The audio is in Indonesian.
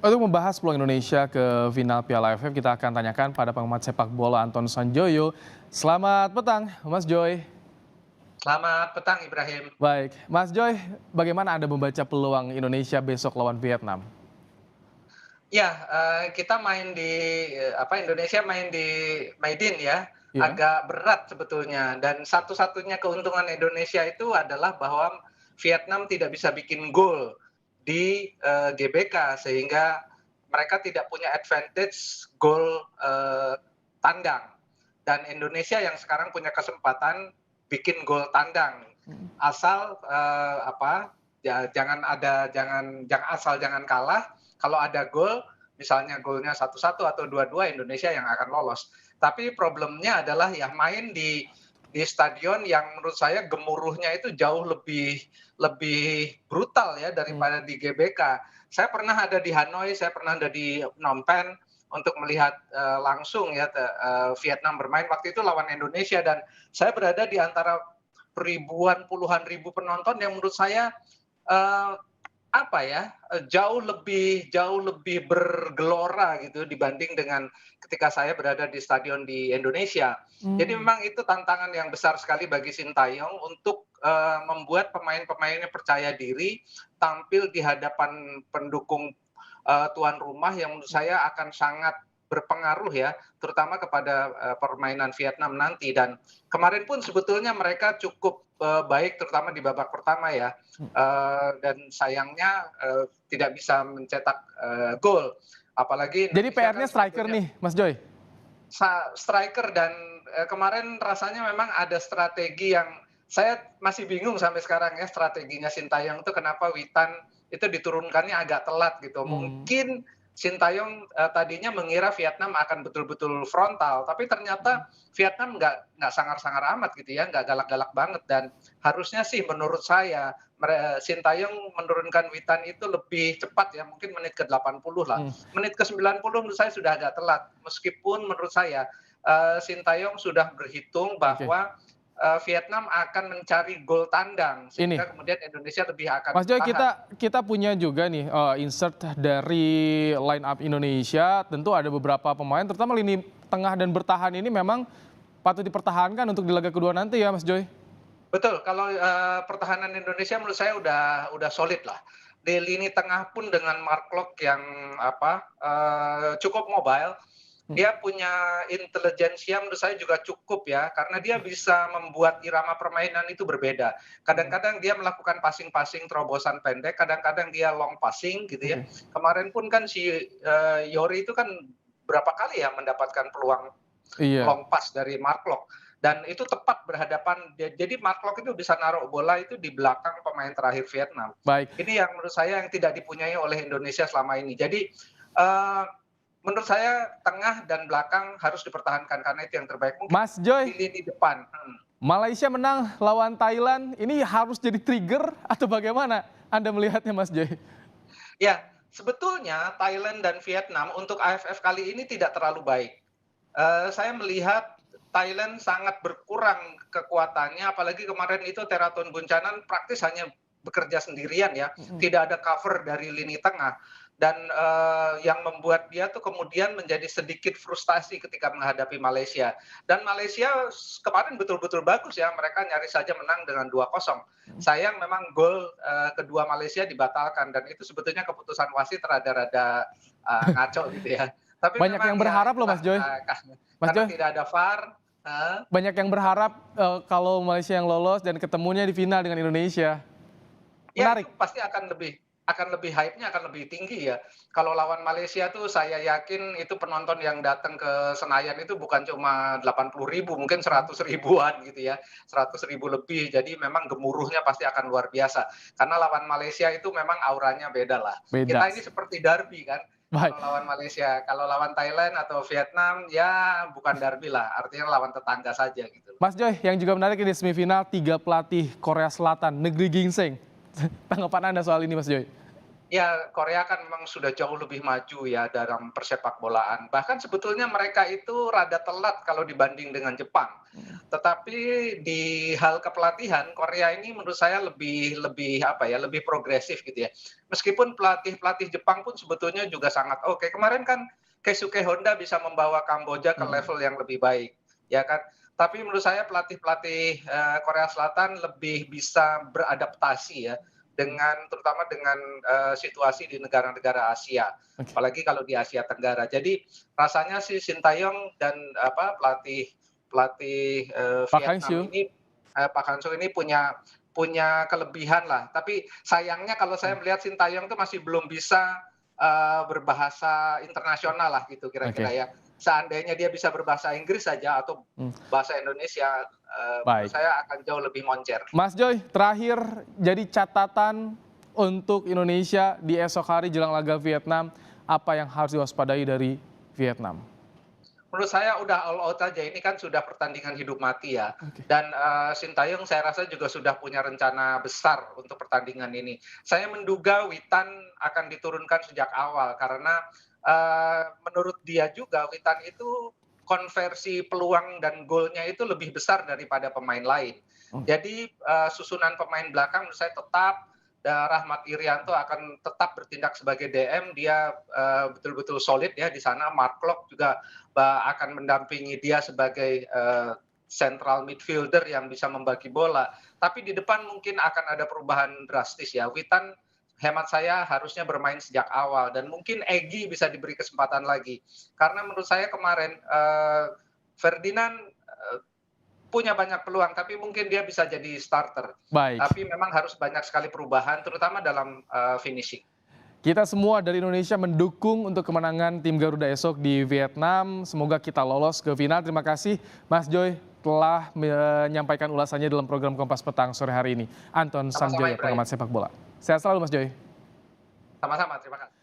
Untuk membahas peluang Indonesia ke final Piala AFF, kita akan tanyakan pada pengamat sepak bola Anton Sanjoyo. Selamat petang, Mas Joy. Selamat petang Ibrahim. Baik, Mas Joy, bagaimana Anda membaca peluang Indonesia besok lawan Vietnam? Ya, kita main di Indonesia main di Maidin ya, Iya. agak berat sebetulnya dan satu-satunya keuntungan Indonesia itu adalah bahwa Vietnam tidak bisa bikin gol di, GBK sehingga mereka tidak punya advantage gol, tandang dan Indonesia yang sekarang punya kesempatan bikin gol tandang. Mhm. Asal, jangan ada jangan kalah, kalau ada gol, misalnya golnya 1-1 atau 2-2 Indonesia yang akan lolos. Tapi problemnya adalah ya main di stadion yang menurut saya gemuruhnya itu jauh lebih lebih brutal ya Mhm. daripada di GBK. Saya pernah ada di Hanoi, saya pernah ada di Phnom Penh untuk melihat, langsung ya Vietnam bermain waktu itu lawan Indonesia dan saya berada di antara ribuan, puluhan ribu penonton yang menurut saya, eee, jauh lebih bergelora gitu dibanding dengan ketika saya berada di stadion di Indonesia. Jadi Mmm. memang itu tantangan yang besar sekali bagi Sintayong untuk, membuat pemain-pemainnya percaya diri, tampil di hadapan pendukung, tuan rumah yang menurut saya akan sangat berpengaruh ya, terutama kepada, permainan Vietnam nanti dan kemarin pun sebetulnya mereka cukup, baik terutama di babak pertama ya. Mhm. Dan sayangnya, tidak bisa mencetak, gol. Apalagi Jadi Indonesia kan PR-nya striker sebetulnya nih, Mas Joy? striker dan, kemarin rasanya memang ada strategi yang saya masih bingung sampai sekarang ya strateginya Sintayong itu kenapa Witan itu diturunkannya agak telat gitu. Mmm. Mungkin Sintayong, tadinya mengira Vietnam akan betul-betul frontal, tapi Mhm. ternyata Vietnam nggak sangar-sangar amat gitu ya, nggak galak-galak banget dan harusnya sih menurut saya Sintayong menurunkan Witan itu lebih cepat ya, mungkin menit ke 80 lah. Mhm. Menit ke 90 menurut saya sudah agak telat, meskipun menurut saya, Sintayong sudah berhitung Oke. bahwa, Vietnam akan mencari gol tandang, Ini, sehingga kemudian Indonesia lebih akan Mas Joy, bertahan. kita punya juga nih, insert dari line up Indonesia, tentu ada beberapa pemain terutama lini tengah dan bertahan ini memang patut dipertahankan untuk di laga kedua nanti ya, Mas Joy? Betul, kalau, pertahanan Indonesia menurut saya udah solid lah. Di lini tengah pun dengan Mark Klok yang cukup mobile, Mhm. dia punya intelijensia menurut saya juga cukup ya, karena dia bisa membuat irama permainan itu berbeda. Mhm. Kadang-kadang dia melakukan passing-passing terobosan pendek, kadang-kadang dia long passing gitu ya. Oke. Kemarin pun kan si, Yori itu kan berapa kali ya mendapatkan peluang Iya. long pass dari Mark Klok dan itu tepat berhadapan jadi Mark Klok itu bisa naruh bola itu di belakang pemain terakhir Vietnam. Baik. Ini yang menurut saya yang tidak dipunyai oleh Indonesia selama ini. Jadi, eee, menurut saya tengah dan belakang harus dipertahankan karena itu yang terbaik. Mungkin Mas di Joy, lini depan Malaysia menang lawan Thailand, ini harus jadi trigger atau bagaimana Anda melihatnya, Mas Joy? ya, sebetulnya Thailand dan Vietnam untuk AFF kali ini tidak terlalu baik. Saya melihat Thailand sangat berkurang kekuatannya, apalagi kemarin itu Teraton Buncanan praktis hanya bekerja sendirian ya, Mhm. tidak ada cover dari lini tengah. Dan yang membuat dia tuh kemudian menjadi sedikit frustasi ketika menghadapi Malaysia. Dan Malaysia kemarin betul-betul bagus ya, mereka nyaris saja menang dengan 2-0. Mhm. Sayang memang gol kedua Malaysia dibatalkan dan itu sebetulnya keputusan wasit rada-rada ngaco gitu ya. Tapi Banyak memang yang ya berharap loh, itulah, Mas Joy. Mas karena Joy, tidak ada VAR heeh, banyak yang berharap, kalau Malaysia yang lolos dan ketemunya di final dengan Indonesia. ya itu Menarik. pasti akan lebih hype-nya akan lebih tinggi ya. Kalau lawan Malaysia tuh saya yakin itu penonton yang datang ke Senayan itu bukan cuma 80.000 mungkin Mhm. 100.000-an gitu ya, 100.000 lebih. Jadi memang gemuruhnya pasti akan luar biasa. Karena lawan Malaysia itu memang auranya beda lah. Kita Beda. ini seperti derby kan, Baik. kalau lawan Malaysia. Kalau lawan Thailand atau Vietnam, ya bukan derby lah, artinya lawan tetangga saja gitu. Mas Joy, yang juga menarik di semifinal 3 pelatih Korea Selatan, negeri ginseng. Tanggapan Anda soal ini, Mas Joy? Ya, Korea kan memang sudah jauh lebih maju ya dalam persepakbolaan. Bahkan sebetulnya mereka itu rada telat kalau dibanding dengan Jepang. Mhm. Tetapi di hal kepelatihan, Korea ini menurut saya lebih lebih apa ya, lebih progresif gitu ya. Meskipun pelatih-pelatih Jepang pun sebetulnya juga sangat oke. Kemarin kan Keisuke Honda bisa membawa Kamboja ke Mhm. level yang lebih baik, ya kan. Tapi menurut saya pelatih-pelatih Korea Selatan lebih bisa beradaptasi ya terutama dengan situasi di negara-negara Asia, Oke. apalagi kalau di Asia Tenggara. Jadi rasanya sih Sintayong dan pelatih pelatih Pak Vietnam Hangzhou. ini Pak Hang-seo ini punya punya kelebihan lah. Tapi sayangnya kalau saya Mhm. melihat Sintayong itu masih belum bisa berbahasa internasional lah gitu kira-kira Oke. ya. Seandainya dia bisa berbahasa Inggris saja atau Mmm, bahasa Indonesia, menurut baik. saya akan jauh lebih moncer. Mas Joy, terakhir jadi catatan untuk Indonesia di esok hari jelang laga Vietnam, apa yang harus diwaspadai dari Vietnam? Menurut saya udah all out aja, ini kan sudah pertandingan hidup mati ya. Oke. Dan Sintayong saya rasa juga sudah punya rencana besar untuk pertandingan ini. Saya menduga Witan akan diturunkan sejak awal karena menurut dia juga Witan itu konversi peluang dan golnya itu lebih besar daripada pemain lain. Mmm, Jadi susunan pemain belakang menurut saya tetap Rahmat Irianto akan tetap bertindak sebagai DM, dia betul-betul solid ya di sana. Mark Klok juga akan mendampingi dia sebagai central midfielder yang bisa membagi bola. Tapi di depan mungkin akan ada perubahan drastis ya. Witan hemat saya harusnya bermain sejak awal dan mungkin Egy bisa diberi kesempatan lagi. Karena menurut saya kemarin Ferdinand punya banyak peluang, tapi mungkin dia bisa jadi starter. baik. Tapi memang harus banyak sekali perubahan, terutama dalam finishing. Kita semua dari Indonesia mendukung untuk kemenangan tim Garuda esok di Vietnam. Semoga kita lolos ke final. Terima kasih Mas Joy telah menyampaikan ulasannya dalam program Kompas Petang sore hari ini. Anton Sama-sama Sanjoyo, Ibrahim. pengamat sepak bola. Sehat selalu Mas Joy. Sama-sama, terima kasih.